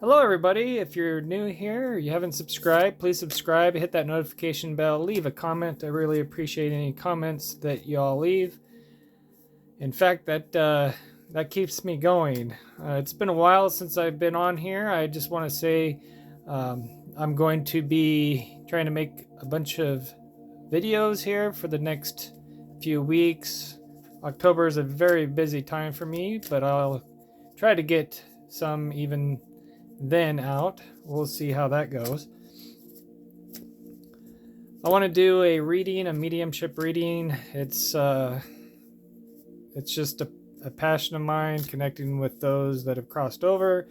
Hello everybody, if you're new here or you haven't subscribed, please subscribe, hit that notification bell, leave a comment. I really appreciate any comments that y'all leave. In fact, that keeps me going. It's been a while since I've been on here. I just want to say I'm going to be trying to make a bunch of videos here for the next few weeks. October is a very busy time for me, but I'll try to get some even then out. We'll see how that goes. I want to do a reading, a mediumship reading. It's just a passion of mine, connecting with those that have crossed over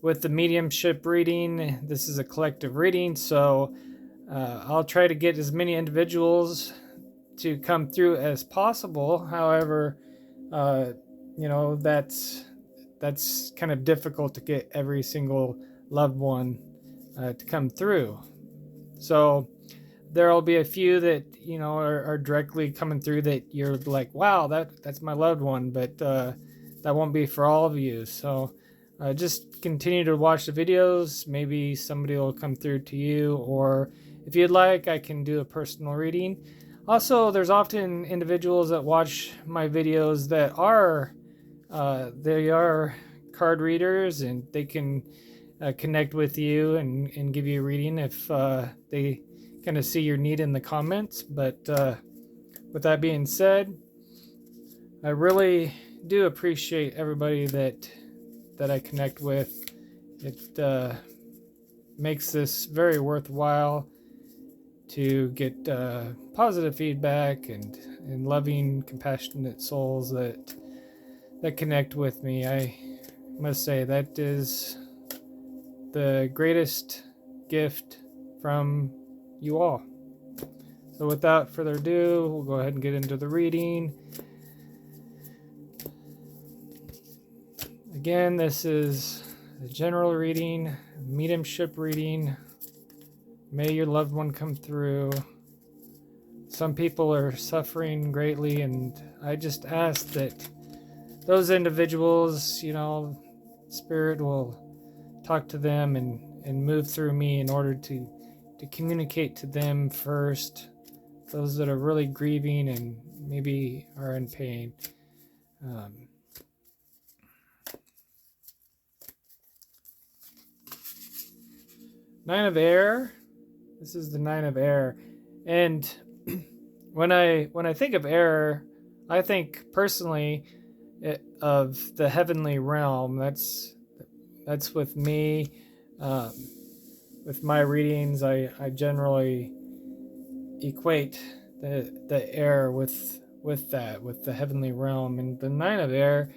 with the mediumship reading. This is a collective reading, so I'll try to get as many individuals to come through as possible. However, that's kind of difficult to get every single loved one to come through. So there'll be a few that are directly coming through that you're like, wow, that's my loved one, but that won't be for all of you. So just continue to watch the videos. Maybe somebody will come through to you, or if you'd like, I can do a personal reading. Also, there's often individuals that watch my videos that they are card readers, and they can connect with you and give you a reading if they kind of see your need in the comments. But with that being said, I really do appreciate everybody that I connect with. It makes this very worthwhile to get positive feedback and loving, compassionate souls that connect with me. I must say that is the greatest gift from you all. So without further ado, we'll go ahead and get into the reading. Again, this is a general reading, mediumship reading. May your loved one come through. Some people are suffering greatly, and I just ask that those individuals, Spirit will talk to them and move through me in order to communicate to them first, those that are really grieving and maybe are in pain. Nine of Air. This is the Nine of Air, and when I think of air, I think personally of the heavenly realm. That's with me. With my readings, I generally equate the air with the heavenly realm, and the Nine of Air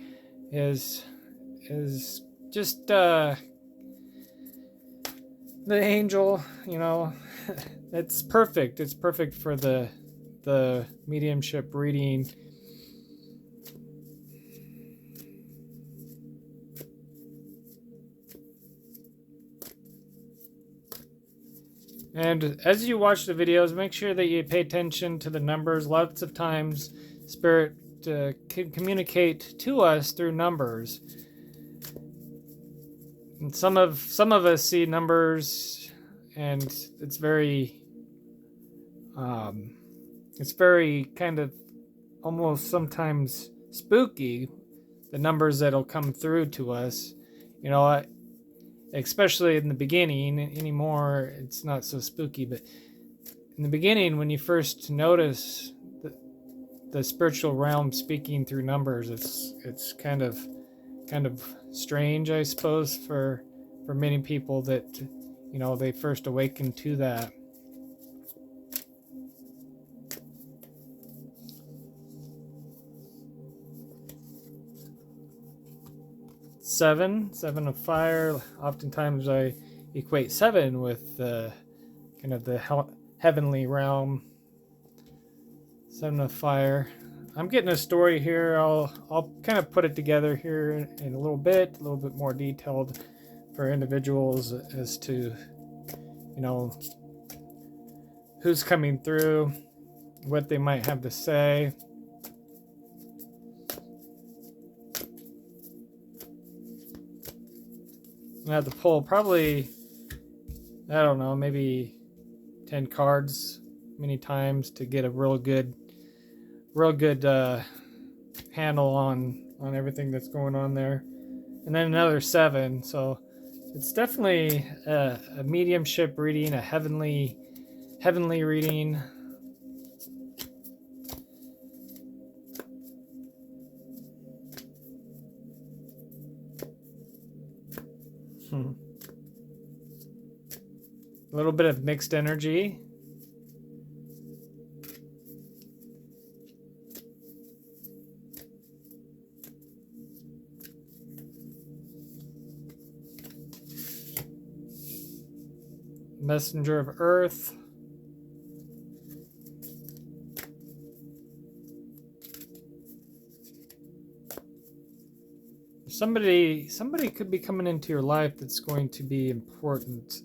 is just the angel. It's perfect. It's perfect for the mediumship reading. And as you watch the videos, make sure that you pay attention to the numbers. Lots of times, Spirit can communicate to us through numbers. And some of us see numbers, and it's very kind of almost sometimes spooky, the numbers that'll come through to us. Especially in the beginning. Anymore, it's not so spooky, but in the beginning, when you first notice the spiritual realm speaking through numbers, it's kind of strange, I suppose, for many people that they first awaken to that. Seven of fire. Oftentimes I equate seven with kind of the heavenly realm. Seven of fire. I'm getting a story here. I'll kind of put it together here in a little bit more detailed for individuals as to who's coming through, what they might have to say. I have to pull probably, I don't know, maybe 10 cards many times to get a real good handle on everything that's going on there. And then another 7. So it's definitely a mediumship reading, a heavenly reading. A little bit of mixed energy. Messenger of Earth. Somebody could be coming into your life that's going to be important.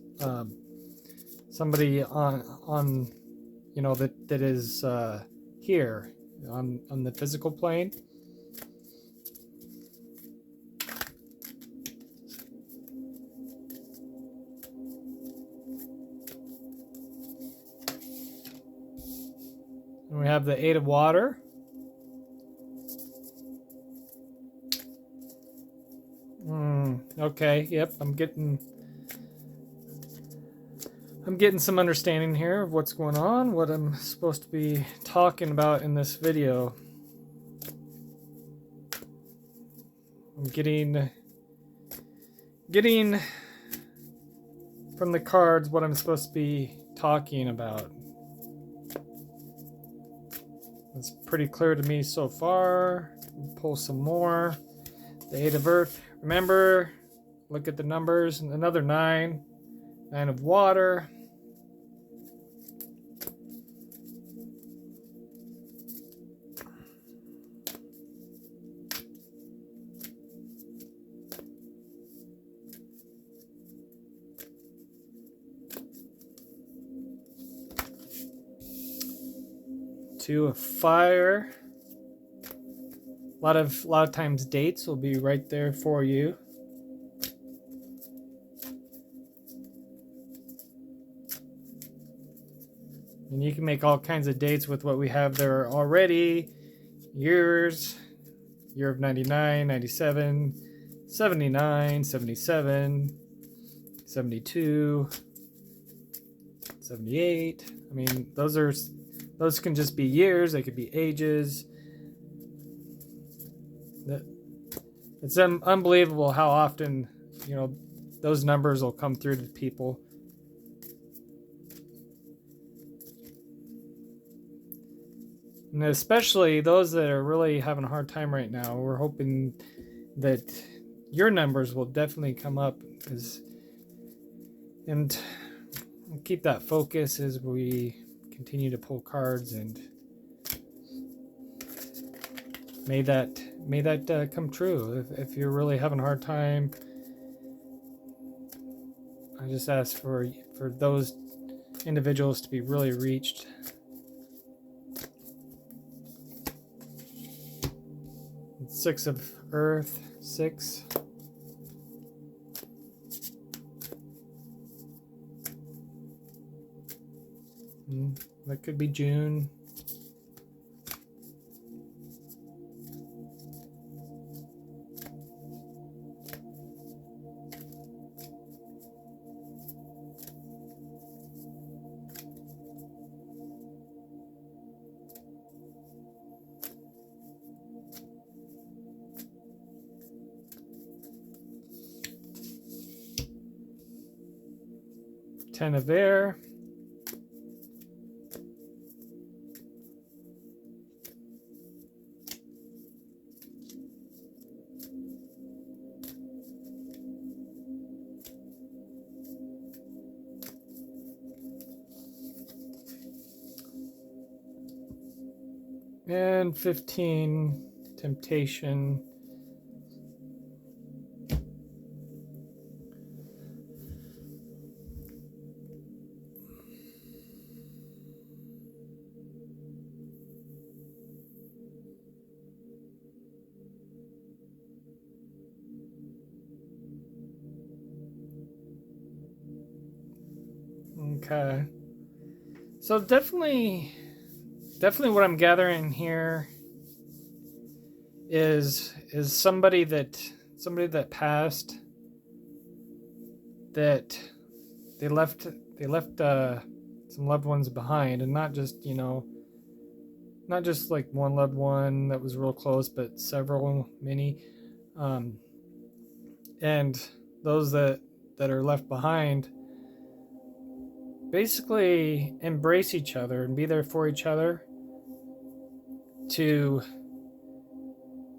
Somebody on you know that is here on the physical plane. And we have the 8 of water. Okay, yep, I'm getting some understanding here of what's going on, what I'm supposed to be talking about in this video. I'm getting from the cards what I'm supposed to be talking about. It's pretty clear to me so far. Pull some more. The 8 of Earth. Remember, look at the numbers. Another 9. 9 of water. Two of fire. A lot of times dates will be right there for you. And you can make all kinds of dates with what we have there already. Years. Year of 99, 97, 79, 77, 72, 78. I mean, those can just be years. They could be ages. It's unbelievable how often, you know, those numbers will come through to people. And especially those that are really having a hard time right now. We're hoping that your numbers will definitely come up, and keep that focus as we continue to pull cards, and may that come true. If you're really having a hard time, I just ask for those individuals to be really reached. Six of Earth, 6. That could be June. Ten of air. And 15, temptation. Okay. So definitely what I'm gathering here is somebody that passed, that they left some loved ones behind, and not just not just like one loved one that was real close, but many, um, and those that are left behind basically embrace each other and be there for each other, to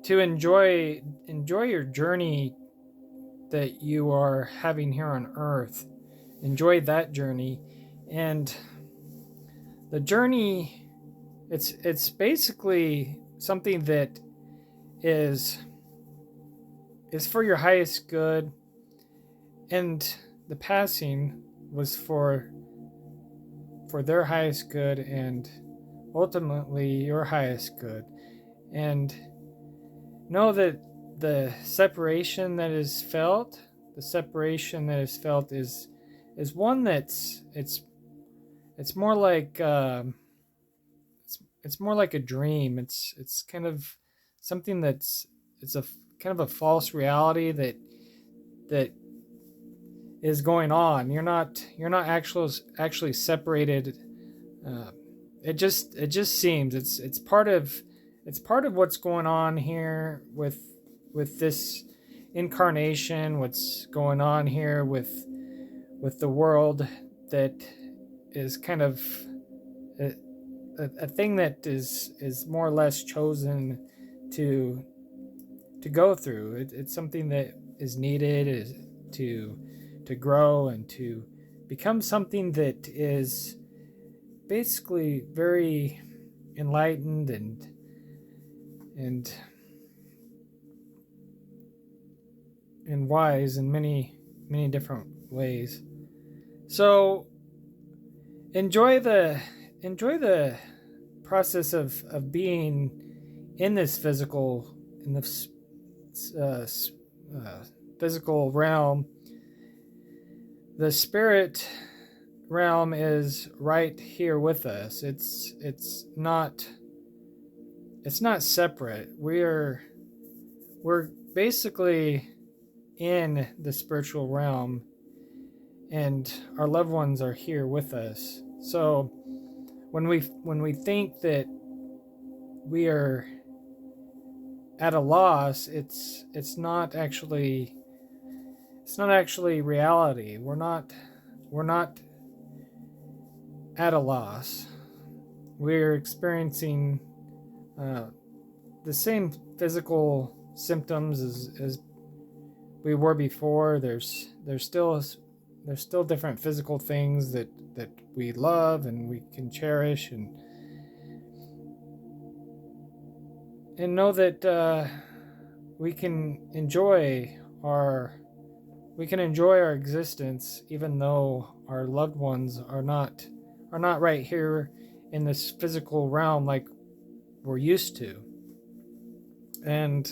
enjoy your journey that you are having here on earth. Enjoy that journey. And the journey, it's basically something that is for your highest good, and the passing was for their highest good, and ultimately your highest good. And know that the separation that is felt is one that's it's more like it's more like a dream. It's kind of something it's a kind of a false reality that is going on. You're not actually separated. Uh, it just seems it's part of what's going on here with this incarnation. What's going on here with the world, that is kind of a, a thing that is more or less chosen to go through. It's something that is needed, is to grow and to become something that is basically very enlightened and wise in many different ways. So enjoy the process of being in this physical realm. The spirit realm is right here with us. It's not separate. We're basically in the spiritual realm, and our loved ones are here with us. So when we think that we are at a loss, it's not actually reality. We're not at a loss. We're experiencing the same physical symptoms as we were before. There's still different physical things that we love and we can cherish, and know that we can enjoy our existence, even though our loved ones are not right here in this physical realm like we're used to. And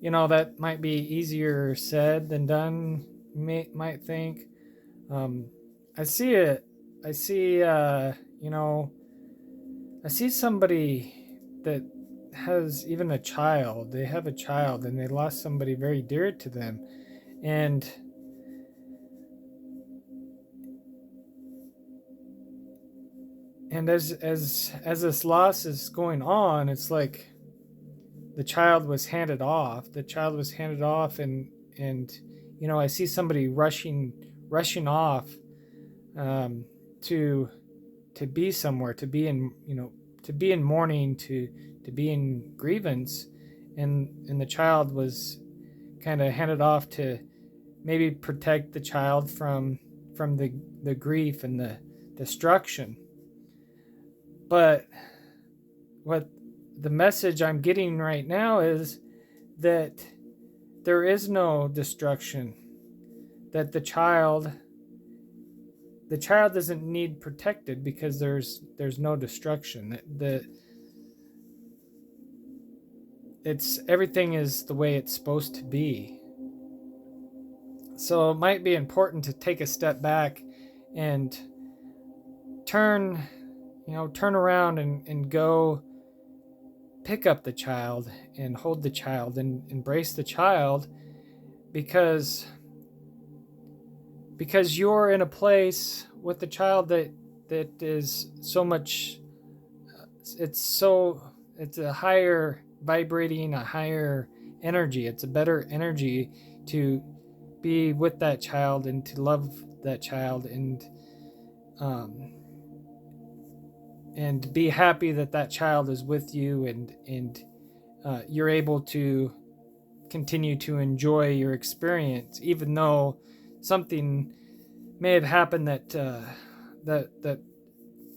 that might be easier said than done, might think. I see it. I see I see somebody that has even a child. They have a child and they lost somebody very dear to them. And as this loss is going on, it's like the child was handed off. And I see somebody rushing off, to be somewhere, to be in mourning, to be in grievance, and the child was kind of handed off to maybe protect the child from the grief and the destruction. But what the message I'm getting right now is that there is no destruction, that the child doesn't need protected because there's no destruction. Everything is the way it's supposed to be. So it might be important to take a step back and turn around and go pick up the child and hold the child and embrace the child, because you're in a place with the child that is so much, it's a higher vibrating, a higher energy. It's a better energy to be with that child and to love that child, um, and be happy that that child is with you, and you're able to continue to enjoy your experience, even though something may have happened that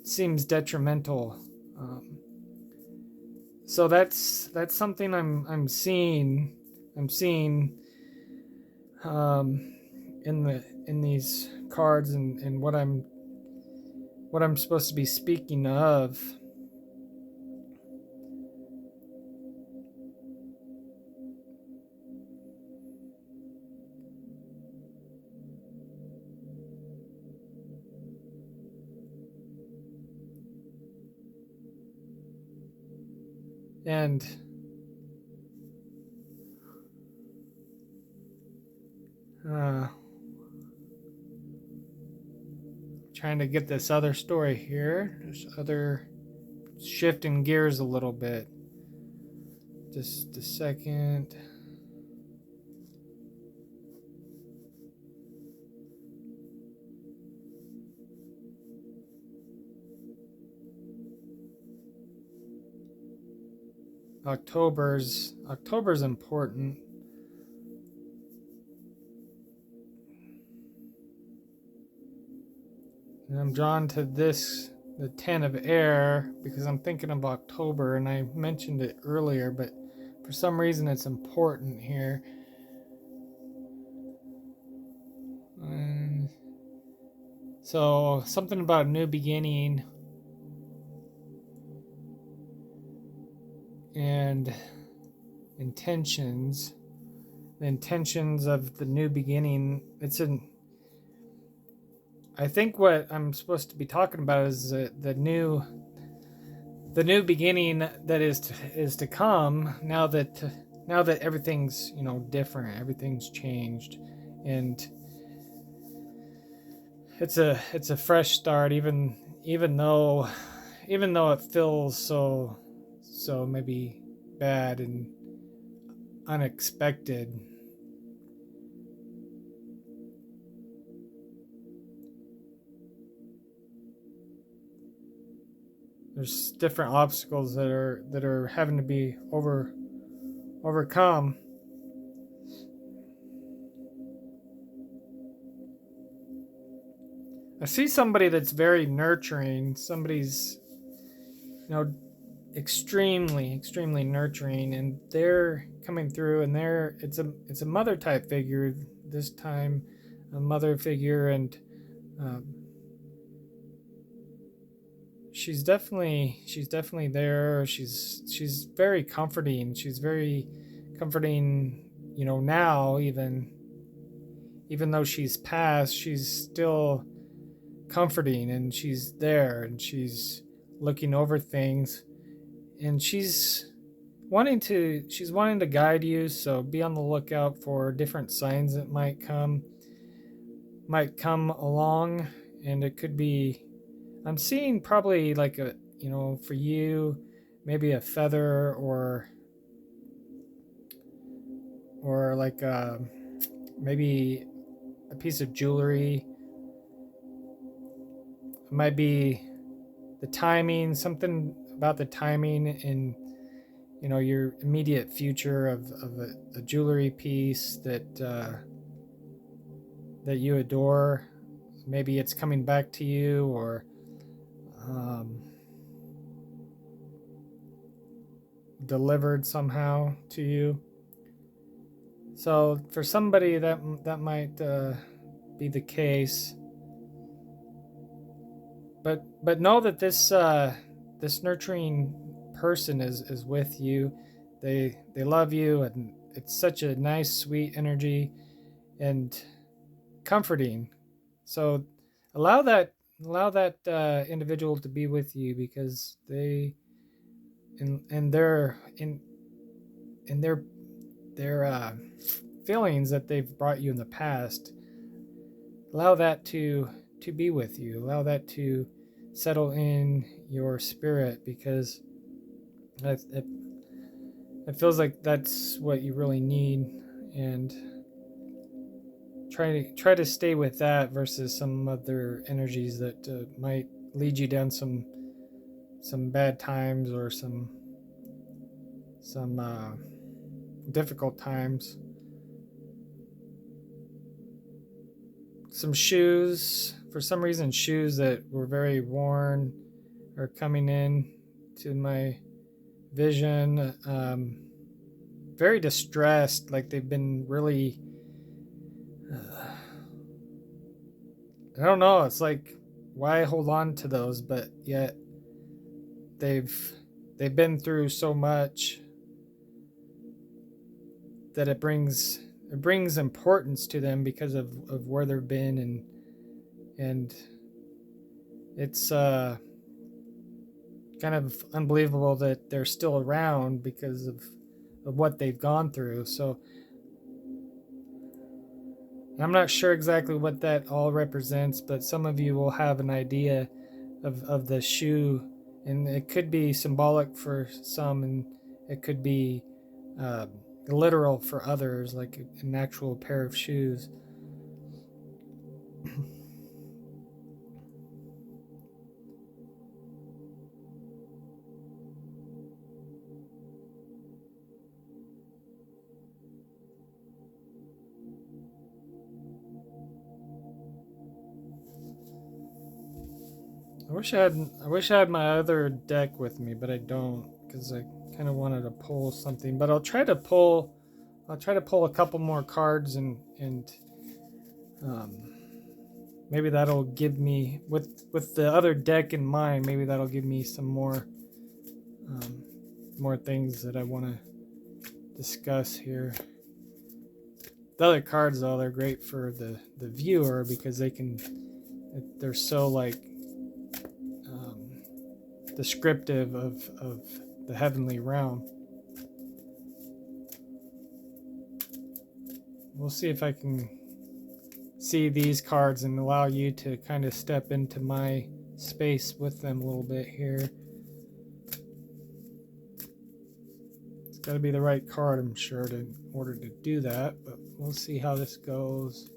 seems detrimental. Um, so that's something I'm seeing. I'm seeing in these cards, and what I'm supposed to be speaking of. And trying to get this other story here. There's other shifting gears a little bit. Just a second. October's important. And I'm drawn to this, the 10 of air, because I'm thinking of October, and I mentioned it earlier, but for some reason it's important here. And so something about a new beginning and intentions. The intentions of the new beginning. I think what I'm supposed to be talking about is the new beginning that is to come, now that everything's different, everything's changed, and it's a fresh start, even though it feels so maybe bad and unexpected. There's different obstacles that are having to be overcome. I see somebody that's very nurturing. Somebody's extremely nurturing, and they're coming through, and it's a mother type figure this time, a mother figure, and um, she's definitely there. She's very comforting. She's very comforting. Now, even though she's passed, she's still comforting, and she's there, and she's looking over things, and she's wanting to guide you. So be on the lookout for different signs that might come along, and it could be, I'm seeing probably like a, for you, maybe a feather, or like maybe a piece of jewelry. It might be the timing, something about the timing in your immediate future of a jewelry piece that you adore. Maybe it's coming back to you, or delivered somehow to you. So for somebody that might be the case, but know that this nurturing person is with you. They love you, and it's such a nice, sweet energy and comforting. So allow allow that individual to be with you, because they and their feelings that they've brought you in the past, allow that to be with you, allow that to settle in your spirit, because it feels like that's what you really need. And try to stay with that versus some other energies that might lead you down some bad times, or some difficult times. Some shoes, for some reason, shoes that were very worn are coming in to my vision. Very distressed, like they've been really. I don't know. It's like, why hold on to those? But yet they've been through so much that it brings importance to them because of where they've been, and it's kind of unbelievable that they're still around because of what they've gone through. So I'm not sure exactly what that all represents, but some of you will have an idea of the shoe, and it could be symbolic for some, and it could be uh, literal for others, like an actual pair of shoes. I wish I had my other deck with me, but I don't, because I kind of wanted to pull something. But I'll try to pull a couple more cards, and um, maybe that'll give me, with the other deck in mind, maybe that'll give me some um, more things that I want to discuss here. The other cards, though, they're great for the viewer, because they're so like descriptive of the heavenly realm. We'll see if I can see these cards and allow you to kind of step into my space with them a little bit here. It's got to be the right card, I'm sure, in order to do that, but we'll see how this goes.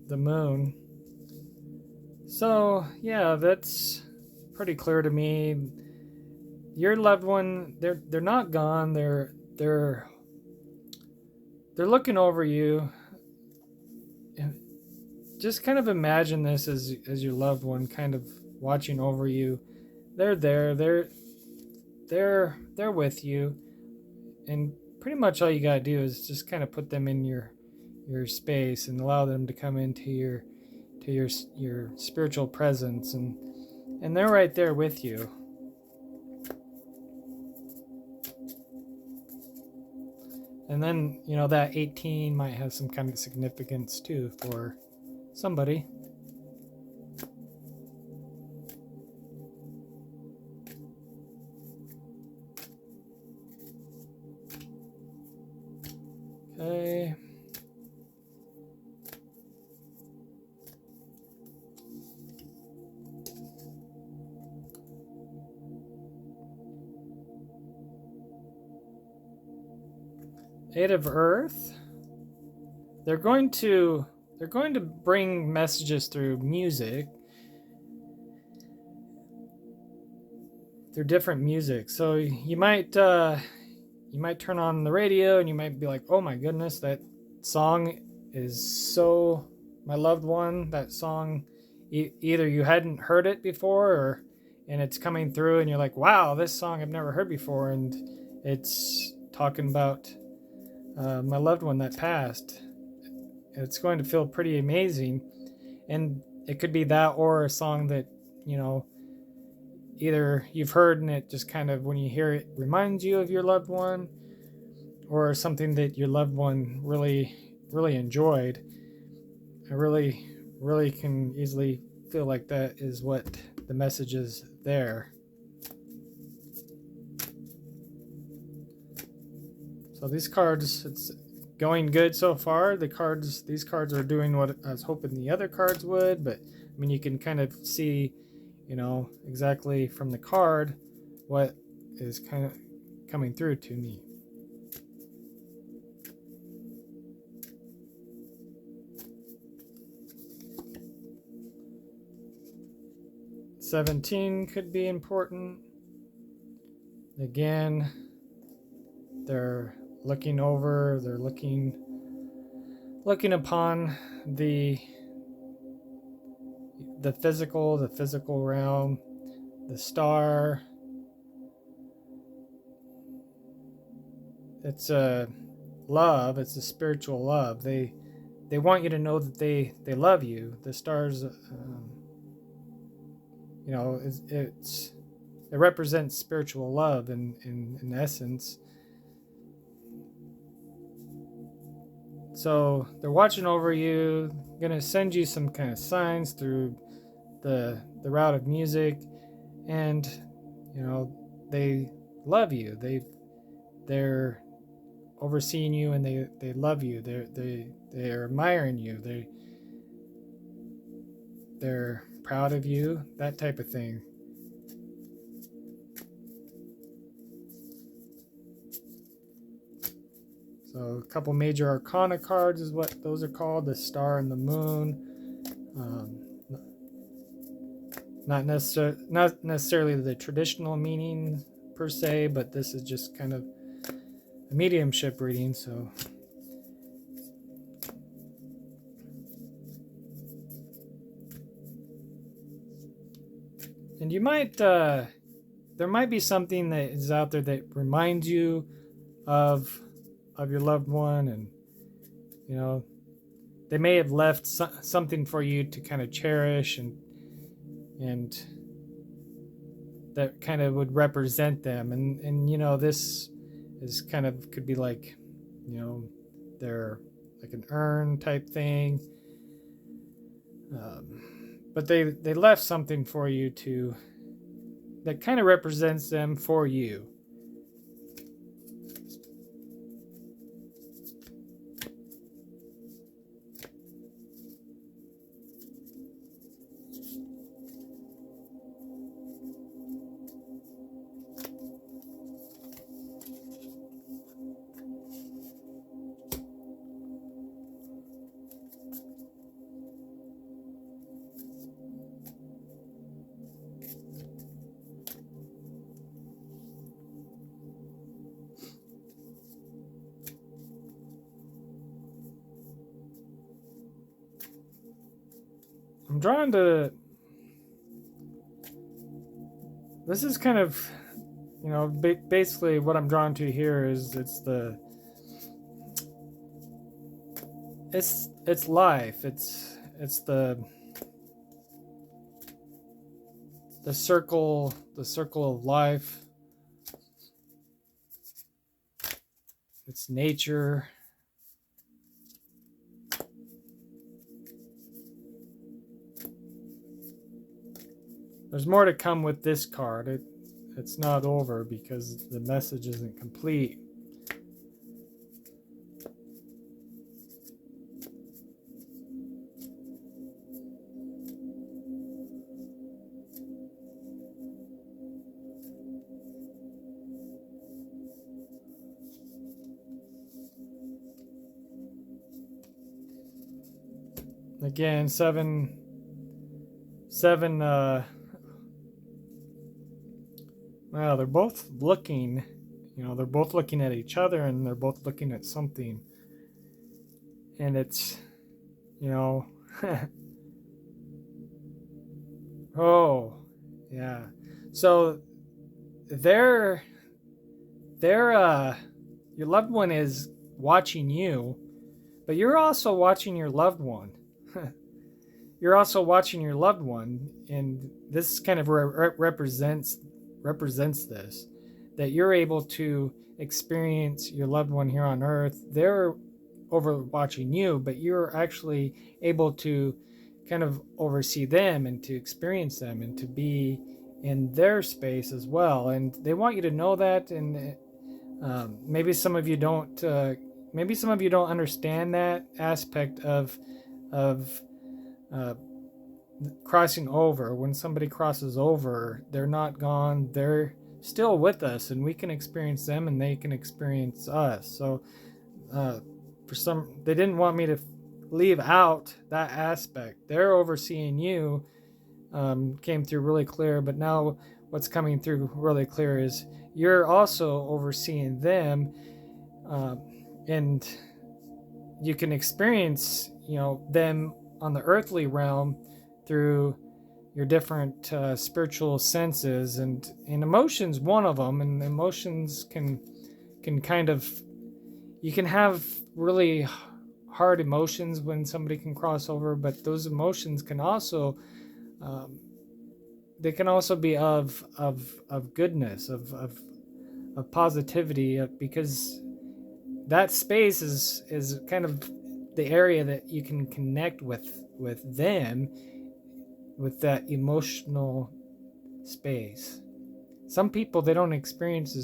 The moon. So yeah, that's pretty clear to me. Your loved one, they're not gone. They're looking over you. And just kind of imagine this as your loved one kind of watching over you. They're there. They're with you, and pretty much all you gotta do is just kind of put them in your space and allow them to come into your spiritual presence, and they're right there with you. And then, that 18 might have some kind of significance too for somebody. Okay. Eight of Earth. They're going to bring messages through music. They're different music. So you might turn on the radio and you might be like, "Oh my goodness, that song is so my loved one." That song, either you hadn't heard it before, and it's coming through, and you're like, "Wow, this song I've never heard before," and it's talking about my loved one that passed. It's going to feel pretty amazing, and it could be that, or a song that either you've heard and it just kind of, when you hear it, reminds you of your loved one, or something that your loved one really really enjoyed. I really can easily feel like that is what the message is there. So these cards, it's going good so far. These cards are doing what I was hoping the other cards would, but I mean, you can kind of see, exactly from the card what is kind of coming through to me. $17 could be important. Again, they're looking upon the physical realm, the star. It's a love, it's a spiritual love. They want you to know that they love you. The stars, it represents spiritual love in essence. So they're watching over you, gonna send you some kind of signs through the route of music, and they love you. They're overseeing you, and they love you. They're admiring you. They're proud of you. That type of thing. So a couple major arcana cards is what those are called, the star and the moon. Not necessarily the traditional meaning per se, but this is just kind of a mediumship reading. So and you might there might be something that is out there that reminds you of your loved one, and they may have left something for you to kind of cherish, and that kind of would represent them, and this is kind of could be like they're like an urn type thing, but they left something for you that kind of represents them for you. I'm drawn to, this is kind of, basically what I'm drawn to here is it's life. It's the circle of life. It's nature. There's more to come with this card. It's not over because the message isn't complete. Again, seven. Well, they're both looking. They're both looking at each other, and they're both looking at something. And it's, oh, yeah. So your loved one is watching you, but you're also watching your loved one. You're also watching your loved one, and this kind of represents this, that you're able to experience your loved one here on earth. They're overwatching you, but you're actually able to kind of oversee them and to experience them and to be in their space as well. And they want you to know that. And maybe some of you don't. Maybe some of you don't understand that aspect of uh, crossing over. When somebody crosses over, they're not gone. They're still with us, and we can experience them, and they can experience us. So, they didn't want me to leave out that aspect. They're overseeing you. Came through really clear, but now what's coming through really clear is you're also overseeing them, and you can experience, them on the earthly realm through your different spiritual senses, and emotions one of them. And emotions can kind of, you can have really hard emotions when somebody can cross over, but those emotions can also they can also be of goodness, of positivity, because that space is kind of the area that you can connect with them, with that emotional space. Some people, they don't experience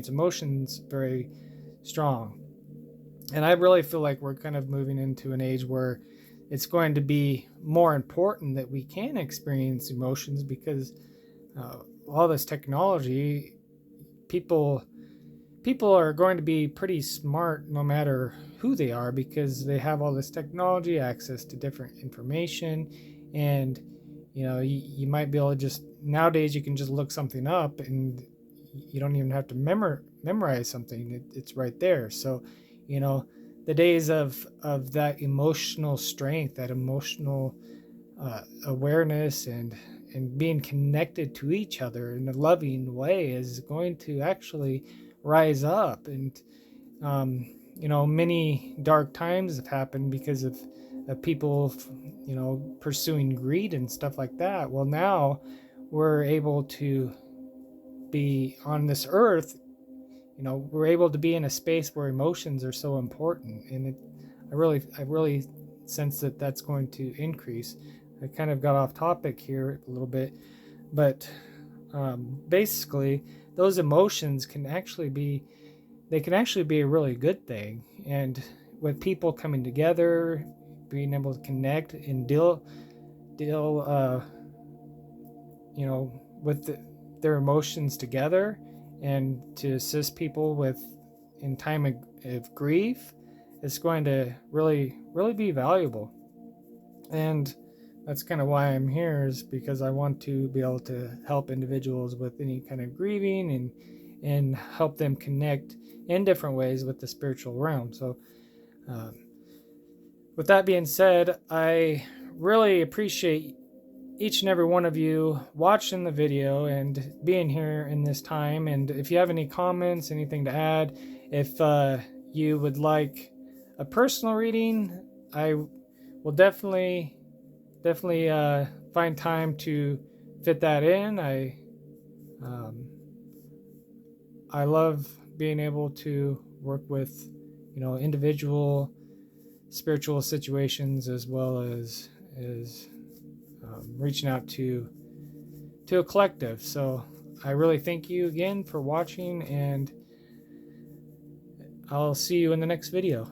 emotions very strong, and I really feel like we're kind of moving into an age where it's going to be more important that we can experience emotions, because all this technology, people are going to be pretty smart no matter who they are, because they have all this technology, access to different information. And you might be able to just, nowadays you can just look something up and you don't even have to memorize something. It's right there. So the days of that emotional strength, that emotional awareness, and being connected to each other in a loving way is going to actually rise up. And many dark times have happened because of people pursuing greed and stuff like that. Well, now we're able to be on this earth. We're able to be in a space where emotions are so important, and I really sense that that's going to increase. I kind of got off topic here a little bit, but basically those emotions can actually be a really good thing. And with people coming together, being able to connect and deal with their emotions together, and to assist people in time of grief, is going to really be valuable. And that's kind of why I'm here, is because I want to be able to help individuals with any kind of grieving, and help them connect in different ways with the spiritual realm. So with that being said, I really appreciate each and every one of you watching the video and being here in this time. And if you have any comments, anything to add, if you would like a personal reading, I will definitely find time to fit that in. I love being able to work with individual spiritual situations, as well as reaching out to a collective. So I really thank you again for watching, and I'll see you in the next video.